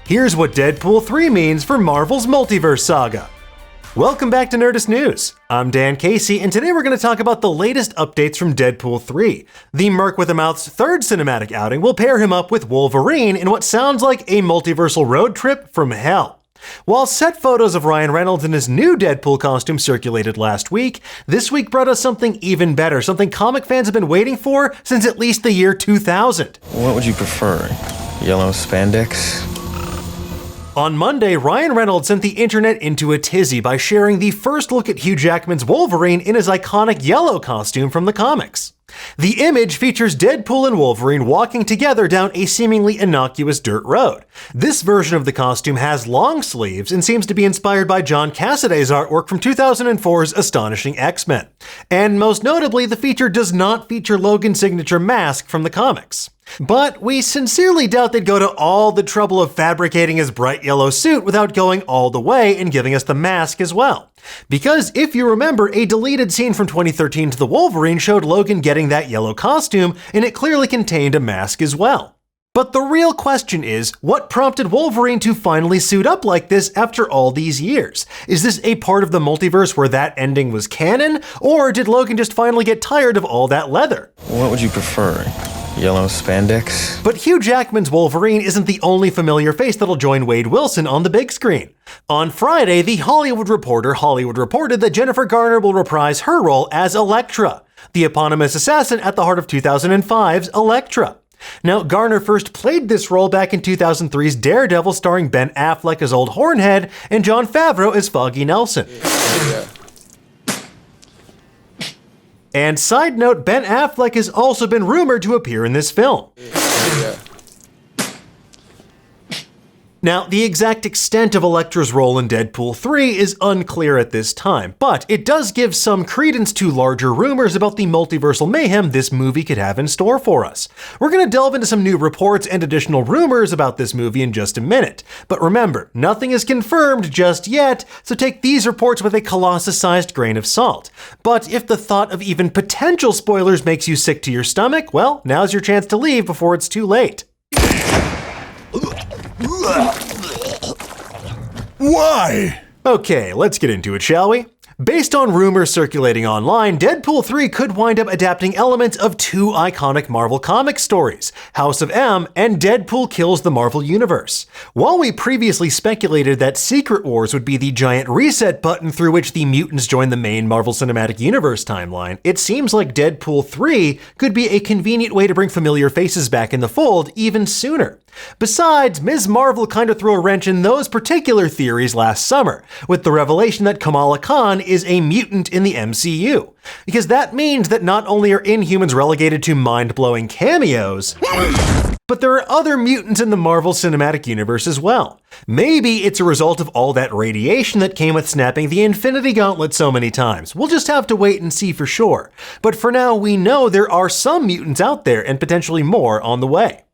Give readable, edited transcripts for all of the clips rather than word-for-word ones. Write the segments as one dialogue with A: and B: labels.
A: Here's what Deadpool 3 means for Marvel's multiverse saga. Welcome back to Nerdist News. I'm Dan Casey, and today we're going to talk about the latest updates from Deadpool 3. The Merc with a Mouth's third cinematic outing will pair him up with Wolverine in what sounds like a multiversal road trip from hell. While set photos of Ryan Reynolds in his new Deadpool costume circulated last week, this week brought us something even better, something comic fans have been waiting for since at least the year 2000.
B: What would you prefer? Yellow spandex?
A: On Monday, Ryan Reynolds sent the internet into a tizzy by sharing the first look at Hugh Jackman's Wolverine in his iconic yellow costume from the comics. The image features Deadpool and Wolverine walking together down a seemingly innocuous dirt road. This version of the costume has long sleeves and seems to be inspired by John Cassaday's artwork from 2004's Astonishing X-Men. And most notably, the feature does not feature Logan's signature mask from the comics. But we sincerely doubt they'd go to all the trouble of fabricating his bright yellow suit without going all the way and giving us the mask as well. Because if you remember, a deleted scene from 2013 to the Wolverine showed Logan getting that yellow costume, and it clearly contained a mask as well. But the real question is, what prompted Wolverine to finally suit up like this after all these years? Is this a part of the multiverse where that ending was canon, or did Logan just finally get tired of all that leather?
B: What would you prefer? Yellow spandex?
A: But Hugh Jackman's Wolverine isn't the only familiar face that'll join Wade Wilson on the big screen. On Friday, The Hollywood Reporter reported that Jennifer Garner will reprise her role as Elektra, the eponymous assassin at the heart of 2005's Elektra. Now, Garner first played this role back in 2003's Daredevil, starring Ben Affleck as Old Hornhead and Jon Favreau as Foggy Nelson. And side note, Ben Affleck has also been rumored to appear in this film. Now, the exact extent of Elektra's role in Deadpool 3 is unclear at this time, but it does give some credence to larger rumors about the multiversal mayhem this movie could have in store for us. We're going to delve into some new reports and additional rumors about this movie in just a minute. But remember, nothing is confirmed just yet, so take these reports with a Colossus-sized grain of salt. But if the thought of even potential spoilers makes you sick to your stomach, well, now's your chance to leave before it's too late.
C: Why?
A: Okay, let's get into it, shall we? Based on rumors circulating online, Deadpool 3 could wind up adapting elements of two iconic Marvel comic stories, House of M and Deadpool Kills the Marvel Universe. While we previously speculated that Secret Wars would be the giant reset button through which the mutants join the main Marvel Cinematic Universe timeline, it seems like Deadpool 3 could be a convenient way to bring familiar faces back in the fold even sooner. Besides, Ms. Marvel kind of threw a wrench in those particular theories last summer, with the revelation that Kamala Khan is a mutant in the MCU. Because that means that not only are Inhumans relegated to mind-blowing cameos, but there are other mutants in the Marvel Cinematic Universe as well. Maybe it's a result of all that radiation that came with snapping the Infinity Gauntlet so many times. We'll just have to wait and see for sure. But for now, we know there are some mutants out there and potentially more on the way.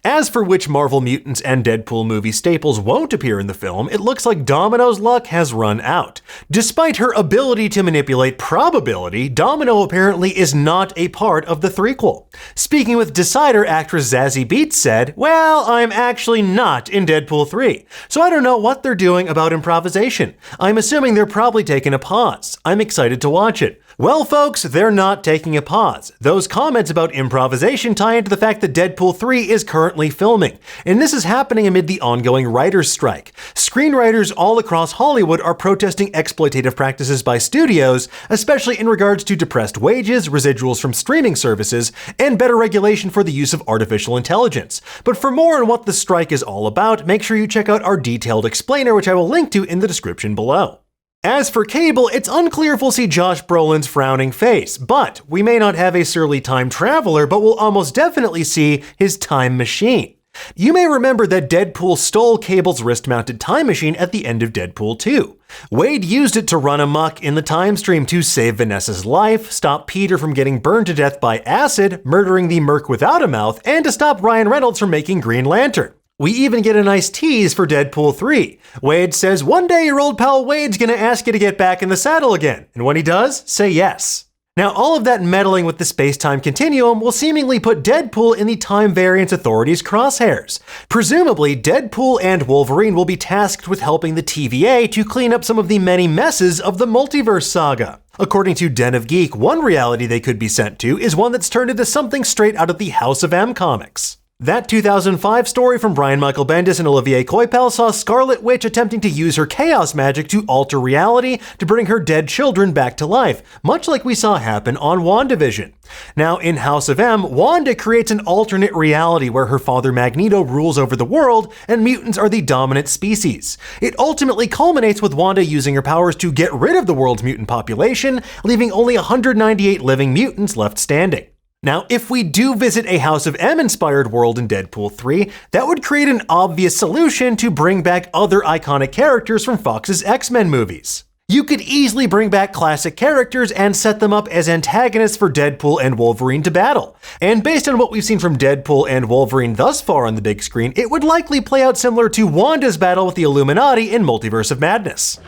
A: As for which Marvel mutants and Deadpool movie staples won't appear in the film, it looks like Domino's luck has run out. Despite her ability to manipulate probability, Domino apparently is not a part of the threequel. Speaking with Decider actress Zazie Beetz said, "Well, I'm actually not in Deadpool 3, so I don't know what they're doing about improvisation. I'm assuming they're probably taking a pause. I'm excited to watch it." Well, folks, they're not taking a pause. Those comments about improvisation tie into the fact that Deadpool 3 is currently filming, and this is happening amid the ongoing writers' strike. Screenwriters all across Hollywood are protesting exploitative practices by studios, especially in regards to depressed wages, residuals from streaming services, and better regulation for the use of artificial intelligence. But for more on what the strike is all about, make sure you check out our detailed explainer, which I will link to in the description below. As for Cable, it's unclear if we'll see Josh Brolin's frowning face, but we may not have a surly time traveler, but we'll almost definitely see his time machine. You may remember that Deadpool stole Cable's wrist-mounted time machine at the end of Deadpool 2. Wade used it to run amok in the time stream to save Vanessa's life, stop Peter from getting burned to death by acid, murdering the Merc without a mouth, and to stop Ryan Reynolds from making Green Lantern. We even get a nice tease for Deadpool 3. Wade says one day your old pal Wade's gonna ask you to get back in the saddle again, and when he does, say yes. Now, all of that meddling with the space-time continuum will seemingly put Deadpool in the Time Variance Authority's crosshairs. Presumably, Deadpool and Wolverine will be tasked with helping the TVA to clean up some of the many messes of the multiverse saga. According to Den of Geek, one reality they could be sent to is one that's turned into something straight out of the House of M comics. That 2005 story from Brian Michael Bendis and Olivier Coipel saw Scarlet Witch attempting to use her chaos magic to alter reality to bring her dead children back to life, much like we saw happen on WandaVision. Now, in House of M, Wanda creates an alternate reality where her father Magneto rules over the world and mutants are the dominant species. It ultimately culminates with Wanda using her powers to get rid of the world's mutant population, leaving only 198 living mutants left standing. Now, if we do visit a House of M-inspired world in Deadpool 3, that would create an obvious solution to bring back other iconic characters from Fox's X-Men movies. You could easily bring back classic characters and set them up as antagonists for Deadpool and Wolverine to battle. And based on what we've seen from Deadpool and Wolverine thus far on the big screen, it would likely play out similar to Wanda's battle with the Illuminati in Multiverse of Madness.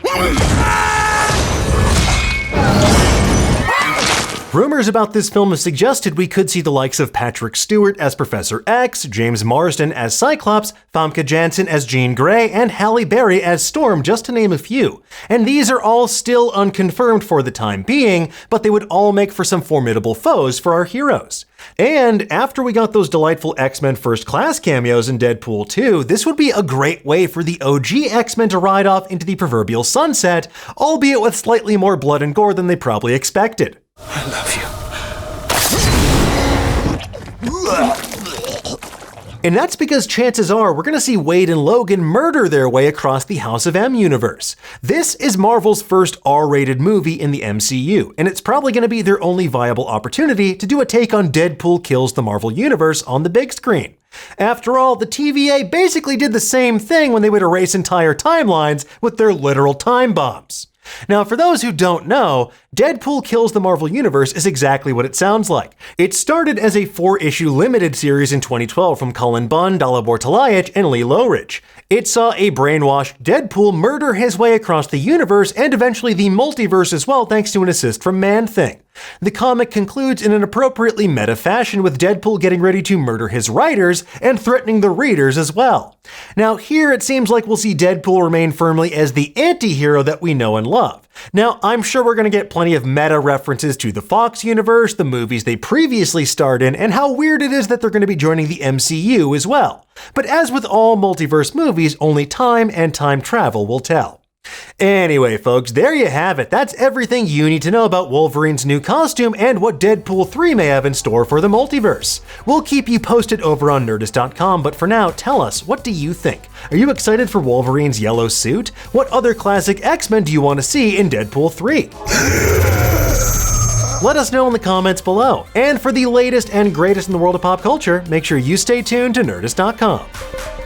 A: Rumors about this film have suggested we could see the likes of Patrick Stewart as Professor X, James Marsden as Cyclops, Famke Janssen as Jean Grey, and Halle Berry as Storm, just to name a few. And these are all still unconfirmed for the time being, but they would all make for some formidable foes for our heroes. And after we got those delightful X-Men First Class cameos in Deadpool 2, this would be a great way for the OG X-Men to ride off into the proverbial sunset, albeit with slightly more blood and gore than they probably expected.
B: I love you.
A: And that's because chances are we're gonna see Wade and Logan murder their way across the House of M universe. This is Marvel's first R-rated movie in the MCU, and it's probably gonna be their only viable opportunity to do a take on Deadpool Kills the Marvel Universe on the big screen. After all, the TVA basically did the same thing when they would erase entire timelines with their literal time bombs. Now, for those who don't know, Deadpool Kills the Marvel Universe is exactly what it sounds like. It started as a 4-issue limited series in 2012 from Cullen Bunn, Dalibor Talajic, and Lee Lowridge. It saw a brainwashed Deadpool murder his way across the universe and eventually the multiverse as well, thanks to an assist from Man-Thing. The comic concludes in an appropriately meta fashion with Deadpool getting ready to murder his writers and threatening the readers as well. Now here it seems like we'll see Deadpool remain firmly as the anti-hero that we know and love. Now I'm sure we're going to get plenty of meta references to the Fox universe, the movies they previously starred in, and how weird it is that they're going to be joining the MCU as well. But as with all multiverse movies, only time and time travel will tell. Anyway, folks, there you have it. That's everything you need to know about Wolverine's new costume and what Deadpool 3 may have in store for the multiverse. We'll keep you posted over on Nerdist.com, but for now, tell us, what do you think? Are you excited for Wolverine's yellow suit? What other classic X-Men do you want to see in Deadpool 3? Let us know in the comments below. And for the latest and greatest in the world of pop culture, make sure you stay tuned to Nerdist.com.